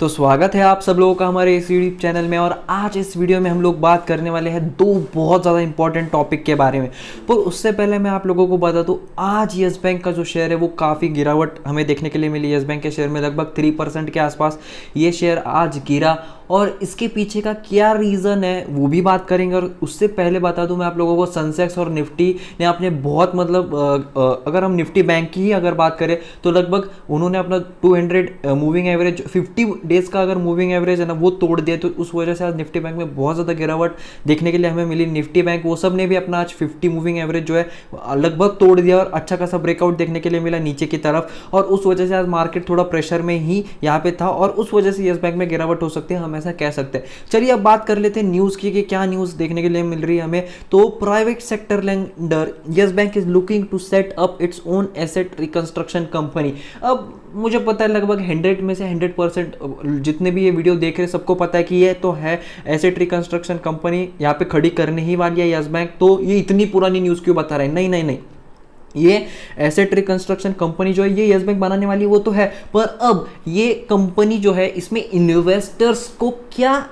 तो स्वागत है आप सब लोगों का हमारे इस यूट्यूब चैनल में। और आज इस वीडियो में हम लोग बात करने वाले हैं दो बहुत ज़्यादा इंपॉर्टेंट टॉपिक के बारे में। पर उससे पहले मैं आप लोगों को बता दूं, आज यस बैंक का जो शेयर है वो काफ़ी गिरावट हमें देखने के लिए मिली। यस बैंक के शेयर में लगभग 3% के आसपास ये शेयर आज गिरा, और इसके पीछे का क्या रीज़न है वो भी बात करेंगे। और उससे पहले बता दूं मैं आप लोगों को, सेंसेक्स और निफ्टी ने अपने बहुत अगर हम निफ्टी बैंक की ही अगर बात करें तो लगभग उन्होंने अपना 200 मूविंग एवरेज 50 डेज का अगर मूविंग एवरेज है ना वो तोड़ दिया। तो उस वजह से आज निफ्टी बैंक में बहुत ज़्यादा गिरावट देखने के लिए हमें मिली। निफ्टी बैंक वो सब ने भी अपना आज 50 मूविंग एवरेज जो है लगभग तोड़ दिया, और अच्छा खासा ब्रेकआउट देखने के लिए मिला नीचे की तरफ। और उस वजह से आज मार्केट थोड़ा प्रेशर में ही यहाँ पे था, और उस वजह से यस बैंक में गिरावट हो सकती है, हम ऐसा कह सकते हैं। चलिए अब बात कर लेते हैं न्यूज़ की कि क्या न्यूज़ देखने के लिए मिल रही है हमें। तो private sector lender Yes Bank is looking to set up its own asset reconstruction company. अब मुझे पता है लगभग 100 में से 100% जितने भी ये वीडियो देख रहे हैं सबको पता है कि ये तो है एसेट रिकंस्ट्रक्शन कंपनी यहाँ पे खड़ी करने ही वाली है यस बैंक। तो ये इतनी पुरानी न्यूज़ क्यों बता रहे हैं? नहीं नहीं नहीं, ये एसेट रिकंस्ट्रक्शन कंपनी जो है ये यस बैंक बनाने वाली है वो तो है, पर अब ये कंपनी जो है इसमें इन्वेस्टर्स को क्या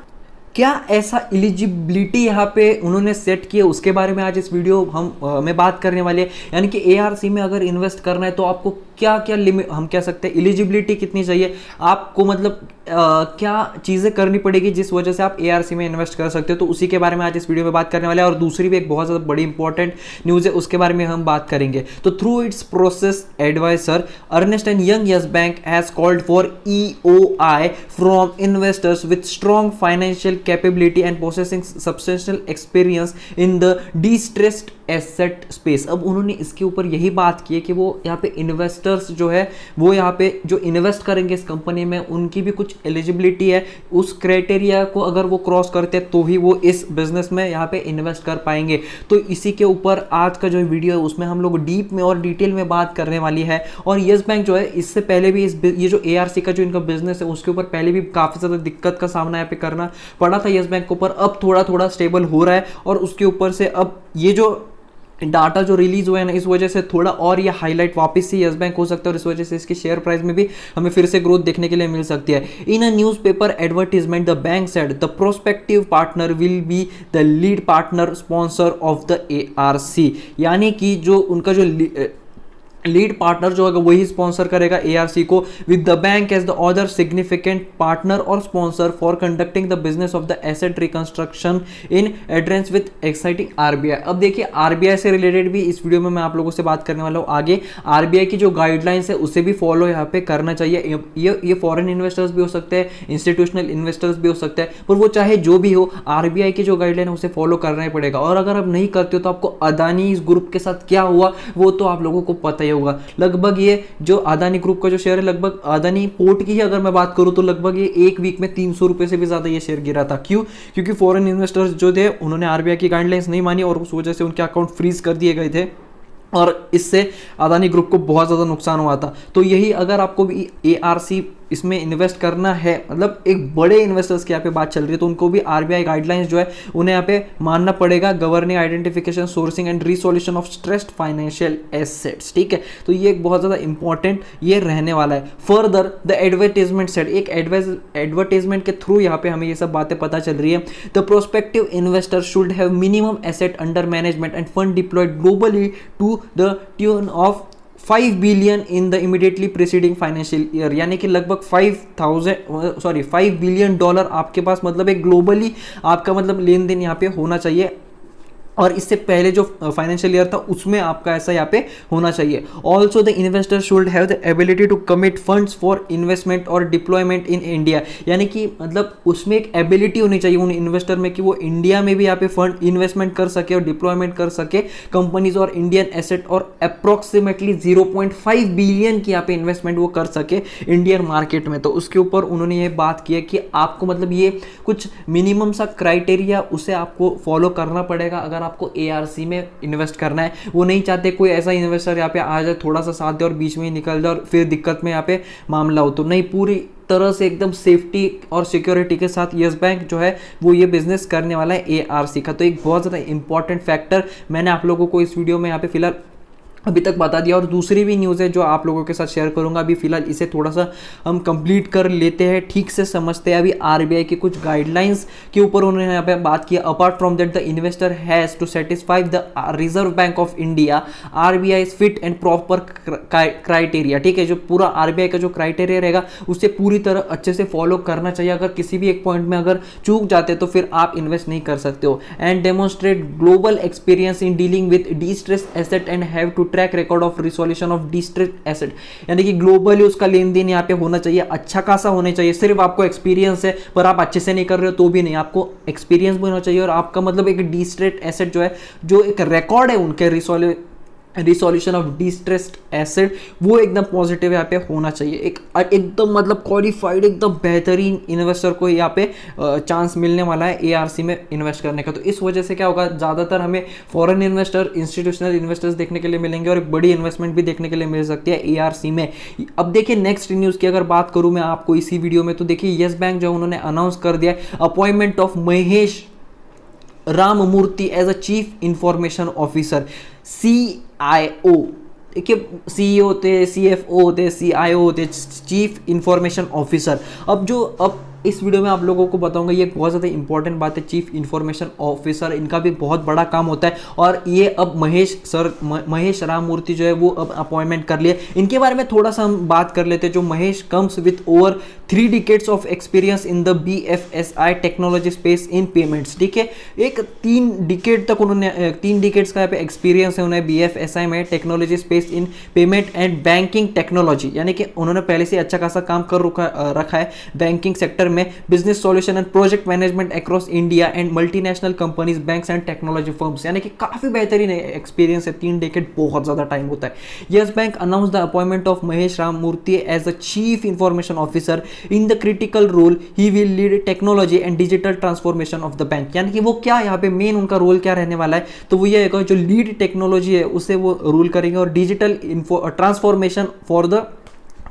क्या ऐसा एलिजिबिलिटी यहाँ पे उन्होंने सेट की है उसके बारे में आज इस वीडियो में बात करने वाले हैं। यानी कि एआरसी में अगर इन्वेस्ट करना है तो आपको क्या क्या लिमिट, हम कह सकते हैं एलिजिबिलिटी कितनी चाहिए आपको, मतलब क्या चीज़ें करनी पड़ेगी जिस वजह से आप एआरसी में इन्वेस्ट कर सकते हो। तो उसी के बारे में आज इस वीडियो में बात करने वाले हैं। और दूसरी भी एक बहुत ज़्यादा बड़ी इंपॉर्टेंट न्यूज़ है, उसके बारे में हम बात करेंगे। तो through its process adviser Ernst and Young Yes Bank has called for EOI from investors with strong financial capability and possessing substantial experience in the distressed asset space. अब उन्होंने इसके ऊपर यही बात की है कि वो यहाँ पे इन्वेस्टर्स जो है वो यहाँ पे जो इन्वेस्ट करेंगे इस कंपनी में उनकी भी कुछ एलिजिबिलिटी है, उस क्राइटेरिया को अगर वो क्रॉस करते हैं तो ही वो इस बिजनेस में यहाँ पे इन्वेस्ट कर पाएंगे। तो इसी के ऊपर आज का जो वीडियो है उसमें हम लोग डीप में और डिटेल में बात करने वाली है। और यस बैंक जो है इससे पहले भी ये जो एआरसी का जो इनका बिजनेस है उसके ऊपर पहले भी काफ़ी ज़्यादा दिक्कत का सामना यहाँ पे करना पड़ा था यस बैंक के ऊपर। अब थोड़ा थोड़ा स्टेबल हो रहा है, और उसके ऊपर से अब ये जो डाटा जो रिलीज हुआ है ना इस वजह से थोड़ा और ये हाईलाइट वापस से यस बैंक हो सकता है, और इस वजह से इसके शेयर प्राइस में भी हमें फिर से ग्रोथ देखने के लिए मिल सकती है। In a newspaper advertisement the bank said the prospective partner will be the lead partner sponsor of the ARC. यानी कि जो उनका जो लीड पार्टनर जो होगा वही स्पॉन्सर करेगा एआरसी को, with the bank as the other significant partner और sponsor for conducting the business of the asset reconstruction in adherence with exciting RBI. अब देखिए आरबीआई से रिलेटेड भी इस वीडियो में मैं आप लोगों से बात करने वाला हूँ आगे। आरबीआई की जो गाइडलाइंस है उसे भी फॉलो यहाँ पे करना चाहिए। ये फॉरेन इन्वेस्टर्स भी हो सकते हैं, इंस्टीट्यूशनल इन्वेस्टर्स भी हो सकते हैं, पर वो चाहे जो भी हो आरबीआई की जो गाइडलाइन है उसे फॉलो करना ही पड़ेगा। और अगर आप नहीं करते हो तो आपको अदानी इस ग्रुप के साथ क्या हुआ वो तो आप लोगों को पता ही होगा। लगभग ये जो अदानी ग्रुप का जो शेयर है, लगभग अदानी पोर्ट की ही अगर मैं बात करूं तो लगभग ये एक वीक में 300 रुपए से भी ज्यादा ये शेयर गिरा था। क्यों? क्योंकि फॉरेन इन्वेस्टर्स जो थे उन्होंने आरबीआई की गाइडलाइंस नहीं मानी, और उस वजह से उनके अकाउंट फ्रीज कर दिए गए थे, और इससे अदानी ग्रुप को बहुत ज़्यादा नुकसान हुआ था। तो यही अगर आपको भी एआरसी इसमें इन्वेस्ट करना है, मतलब एक बड़े इन्वेस्टर्स की यहाँ पे बात चल रही है, तो उनको भी आरबीआई गाइडलाइंस जो है उन्हें यहाँ पे मानना पड़ेगा। Governing identification sourcing and resolution of stressed financial assets, ठीक है। तो ये एक बहुत ज़्यादा इंपॉर्टेंट ये रहने वाला है। फर्दर द एडवर्टाइजमेंट सेड, एक एडवर्टाइजमेंट के थ्रू यहाँ पे हमें ये सब बातें पता चल रही है। The prospective investor should have minimum asset under management and fund deployed globally to the tune of 5 billion in the immediately preceding financial year. यानी कि लगभग 5 बिलियन डॉलर आपके पास, मतलब एक ग्लोबली आपका मतलब लेन देन यहाँ पे होना चाहिए, और इससे पहले जो फाइनेंशियल ईयर था उसमें आपका ऐसा यहाँ पे होना चाहिए। Also the investor should have the ability to commit funds for investment और डिप्लॉयमेंट इन इंडिया। यानी कि मतलब उसमें एक एबिलिटी होनी चाहिए उन इन्वेस्टर में कि वो इंडिया में भी यहाँ पे फंड इन्वेस्टमेंट कर सके और डिप्लॉयमेंट कर सके कंपनीज और इंडियन एसेट, और अप्रॉक्सीमेटली 0.5 बिलियन की यहाँ पे इन्वेस्टमेंट वो कर सके इंडियन मार्केट में। तो उसके ऊपर उन्होंने ये बात की है कि आपको मतलब ये कुछ मिनिमम सा क्राइटेरिया उसे आपको फॉलो करना पड़ेगा अगर आपको एआरसी में इन्वेस्ट करना है। वो नहीं चाहते कोई ऐसा इन्वेस्टर यहाँ पे आ जाए, थोड़ा सा साथ दे और बीच में ही निकल जाए और फिर दिक्कत में यहाँ पे मामला हो। तो नहीं, पूरी तरह से एकदम सेफ्टी और सिक्योरिटी के साथ यस बैंक जो है वो ये बिजनेस करने वाला है एआरसी का। तो एक बहुत ज़्यादा इंपॉर्टेंट फैक्टर मैंने आप लोगों को इस वीडियो में यहाँ पे फिलहाल अभी तक बता दिया। और दूसरी भी न्यूज़ है जो आप लोगों के साथ शेयर करूंगा। अभी फिलहाल इसे थोड़ा सा हम कंप्लीट कर लेते हैं, ठीक से समझते हैं। अभी आरबीआई की कुछ गाइडलाइंस के ऊपर उन्होंने यहाँ पे बात की। Apart from that the investor has to satisfy the Reserve Bank of India RBI fit and proper criteria, ठीक है। जो पूरा आरबीआई का जो क्राइटेरिया रहेगा उसे पूरी तरह अच्छे से फॉलो करना चाहिए। अगर किसी भी एक पॉइंट में अगर चूक जाते तो फिर आप इन्वेस्ट नहीं कर सकते हो। And demonstrate global experience in dealing with distress asset and have to track record of resolution of distress asset, यानी कि ग्लोबली उसका लेन देन यहाँ पे होना चाहिए, अच्छा खासा होना चाहिए। सिर्फ आपको एक्सपीरियंस है पर आप अच्छे से नहीं कर रहे हो तो भी नहीं, आपको एक्सपीरियंस भी होना चाहिए। और आपका मतलब एक डिस्ट्रेस एसेट जो है, जो एक रिकॉर्ड है उनके रिसोल्यूशन ऑफ डिस्ट्रेस्ड एसेट, वो एकदम पॉजिटिव यहाँ पे होना चाहिए। एकदम मतलब क्वालिफाइड, एकदम बेहतरीन इन्वेस्टर को यहाँ पे चांस मिलने वाला है एआरसी में इन्वेस्ट करने का। तो इस वजह से क्या होगा, ज़्यादातर हमें फॉरेन इन्वेस्टर, इंस्टीट्यूशनल इन्वेस्टर्स देखने के लिए मिलेंगे और एक बड़ी इन्वेस्टमेंट भी देखने के लिए मिल सकती है एआरसी में। अब देखिए नेक्स्ट न्यूज़ की अगर बात करूँ मैं आपको इसी वीडियो में, तो देखिए यस बैंक जो उन्होंने अनाउंस कर दिया appointment of Mahesh Ramamurthy as a chief information officer, CIO। देखिए सीईओ होते, सीएफओ होते, CIO होते, चीफ इंफॉर्मेशन ऑफिसर। अब इस वीडियो में आप लोगों को बताऊंगा, ये बहुत ज़्यादा इंपॉर्टेंट बात है। चीफ इंफॉर्मेशन ऑफिसर, इनका भी बहुत बड़ा काम होता है। और ये अब महेश राममूर्ति जो है वो अब अपॉइंटमेंट कर लिए। इनके बारे में थोड़ा सा हम बात कर लेते हैं। जो Mahesh comes with over 3 decades of experience in the BFSI technology space in payments, ठीक है। एक 3 डिकेड तक उन्होंने 3 डिकेड्स का यहाँ पे एक्सपीरियंस है उन्हें BFSI में, technology space in payment and banking technology, यानी कि उन्होंने पहले से अच्छा खासा काम कर रखा है बैंकिंग सेक्टर में। Business solution and project management across India and multinational companies, banks and technology firms, यानी कि काफी बेहतरीन एक्सपीरियंस है। 3 डेकेड बहुत ज्यादा टाइम होता है। Yes Bank announce the appointment of Mahesh Ramamurthy as a chief information officer in the critical role he will lead technology and digital transformation of the bank, यानी कि वो क्या यहाँ पे मेन उनका रोल क्या रहने वाला है, तो वो ये है जो लीड टेक्नोलॉजी है उसे वो रूल करेंगे और digital transformation for the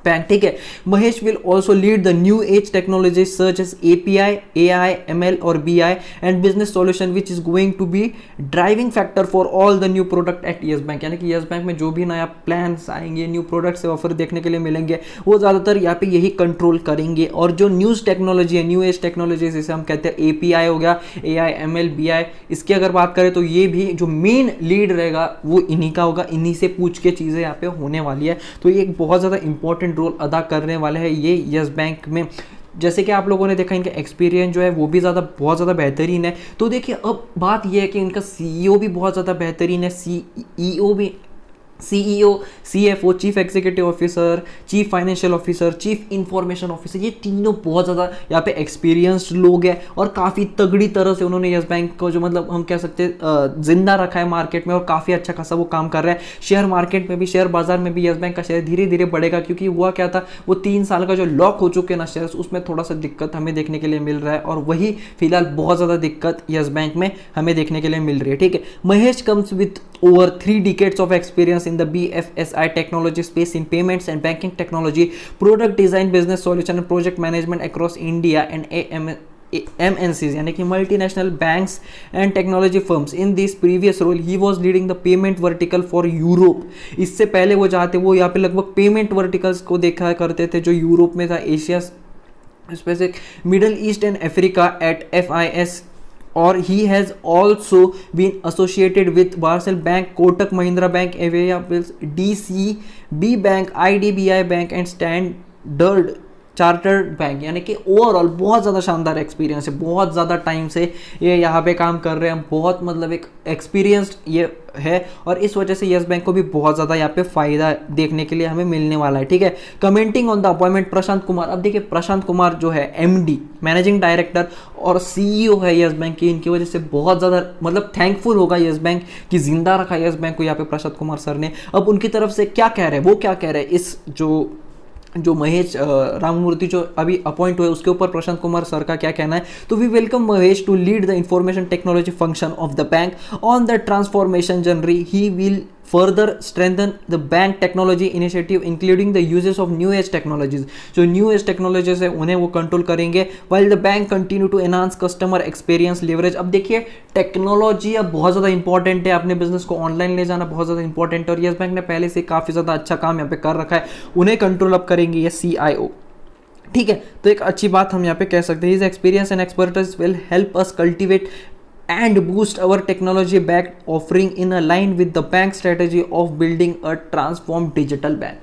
bank, ठीक है। Mahesh will also lead the new age technology such as API, AI, ML और BI and business solution which is going to be driving factor for all the new product at Yes Bank, यानी कि yes bank में जो भी नया plans आएंगे, new product से offer देखने के लिए मिलेंगे, वो ज़्यादातर यहाँ पे यही कंट्रोल करेंगे। और जो न्यूज़ टेक्नोलॉजी है, न्यू एज टेक्नोलॉजी जिसे हम कहते हैं API हो गया, AI, ML, BI, इसकी अगर बात करें तो ये भी जो मेन लीड रहेगा वो इन्हीं का होगा, इन्हीं से पूछ के चीज़ें यहाँ पे होने वाली है। तो ये एक बहुत ज़्यादा इंपॉर्टेंट रोल अदा करने वाले हैं ये यस बैंक में। जैसे कि आप लोगों ने देखा इनका एक्सपीरियंस जो है वो भी बहुत ज़्यादा बेहतरीन है। तो देखिए अब बात ये है कि इनका CEO भी बहुत ज़्यादा बेहतरीन है, CEO, CFO, chief executive officer, chief financial officer, chief information officer, ये तीनों बहुत ज़्यादा यहाँ पे एक्सपीरियंस्ड लोग हैं और काफ़ी तगड़ी तरह से उन्होंने यस बैंक को जो मतलब हम कह सकते हैं जिंदा रखा है मार्केट में और काफ़ी अच्छा खासा वो काम कर रहा है। शेयर मार्केट में भी, शेयर बाजार में भी यस बैंक का शेयर धीरे धीरे बढ़ेगा, क्योंकि हुआ क्या था, वो 3 साल का जो लॉक हो चुके ना शेयर, उसमें थोड़ा सा दिक्कत हमें देखने के लिए मिल रहा है और वही फिलहाल बहुत ज़्यादा दिक्कत यस बैंक में हमें देखने के लिए मिल रही है, ठीक है। Mahesh comes with over 3 decades of experience in the BFSI technology space in payments and banking technology, product design, business solution and project management across India and MNCs, यानी कि multinational banks and technology firms. In this previous role, he was leading the payment vertical for Europe. इससे पहले वो जहाँ थे वो यहाँ पे लगभग पेमेंट वर्टिकल्स को देखा करते थे जो यूरोप में था, Asia specific, Middle East and Africa at FIS, और he has also been associated with Barcel Bank, Kotak Mahindra Bank, Avaya Bills, DCB Bank, IDBI Bank and Standard chartered bank, यानी कि ओवरऑल बहुत ज़्यादा शानदार experience है। बहुत ज़्यादा time से ये यहाँ पे काम कर रहे हैं, बहुत मतलब एक एक्सपीरियंस्ड ये है और इस वजह से यस बैंक को भी बहुत ज़्यादा यहाँ पे फ़ायदा देखने के लिए हमें मिलने वाला है, ठीक है। Commenting on the appointment Prashant Kumar, अब देखिए प्रशांत कुमार जो है MD, मैनेजिंग डायरेक्टर और CEO है यस बैंक की, इनकी वजह से बहुत ज़्यादा मतलब थैंकफुल होगा यस बैंक कि जिंदा रखा यस बैंक को यहाँ पे प्रशांत कुमार सर ने। अब उनकी तरफ से क्या कह रहे हैं, वो क्या कह रहे हैं इस जो महेश राममूर्ति जो अभी अपॉइंट हुए उसके ऊपर प्रशांत कुमार सर का क्या कहना है, तो we welcome Mahesh to lead the information technology function of the bank on the transformation journey. He will further strengthen the bank technology initiative including the uses of new age technologies. जो new age technologies है उन्हें वो control करेंगे, while the bank continue to enhance customer experience leverage. अब देखिए technology अब बहुत ज़्यादा इंपॉर्टेंट है, अपने बिजनेस को ऑनलाइन ले जाना बहुत ज़्यादा इंपॉर्टेंट है, और यस बैंक ने पहले से काफ़ी ज़्यादा अच्छा काम यहाँ पे कर रखा है, उन्हें कंट्रोल अप करेंगे ये CIO। ठीक है, तो एक अच्छी बात हम यहाँ पे कह सकते हैं, his experience and expertise will help us cultivate and boost our technology backed offering in a line with the bank strategy of building a transformed digital bank।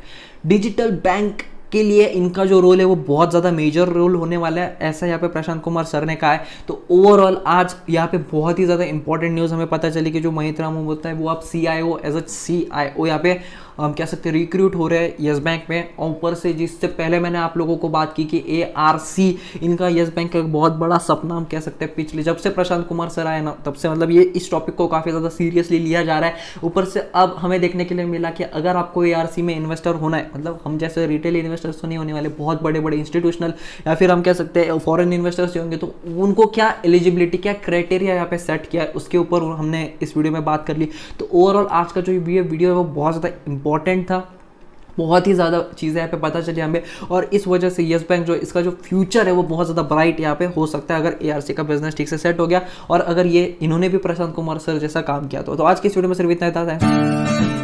Digital bank के लिए इनका जो रोल है वो बहुत ज़्यादा मेजर रोल होने वाला है, ऐसा यहाँ पे प्रशांत कुमार सर ने कहा है। तो ओवरऑल आज यहाँ पे बहुत ही ज़्यादा इंपॉर्टेंट न्यूज़ हमें पता चली कि जो महिंद्रा एंड महंद्रा है वो अब CIO एज अ CIO यहाँ पे हम कह सकते हैं रिक्रूट हो रहे हैं यस बैंक में। और ऊपर से जिससे पहले मैंने आप लोगों को बात की कि ARC इनका यस बैंक का एक बहुत बड़ा सपना हम कह सकते हैं, पिछले जब से प्रशांत कुमार सर आए ना तब से मतलब ये इस टॉपिक को काफ़ी ज़्यादा सीरियसली लिया जा रहा है। ऊपर से अब हमें देखने के लिए मिला कि अगर आपको ARC में इन्वेस्टर होना है, मतलब हम जैसे रिटेल इन्वेस्टर्स तो नहीं होने वाले, बहुत बड़े बड़े इंस्टीट्यूशनल या फिर हम कह सकते हैं फॉरेन इन्वेस्टर्स होंगे, तो उनको क्या एलिजिबिलिटी, क्या क्राइटेरिया यहाँ पे सेट किया है उसके ऊपर हमने इस वीडियो में बात कर ली। तो ओवरऑल आज का जो ये वीडियो है वो बहुत ज़्यादा इंपॉर्टेंट था, बहुत ही ज़्यादा चीज़ें यहाँ पे पता चली हमें, और इस वजह से यस बैंक जो इसका जो फ्यूचर है वो बहुत ज़्यादा ब्राइट यहाँ पे हो सकता है अगर ARC का बिजनेस ठीक से सेट हो गया और अगर ये इन्होंने भी प्रशांत कुमार सर जैसा काम किया तो आज की इस वीडियो में सिर्फ इतना था।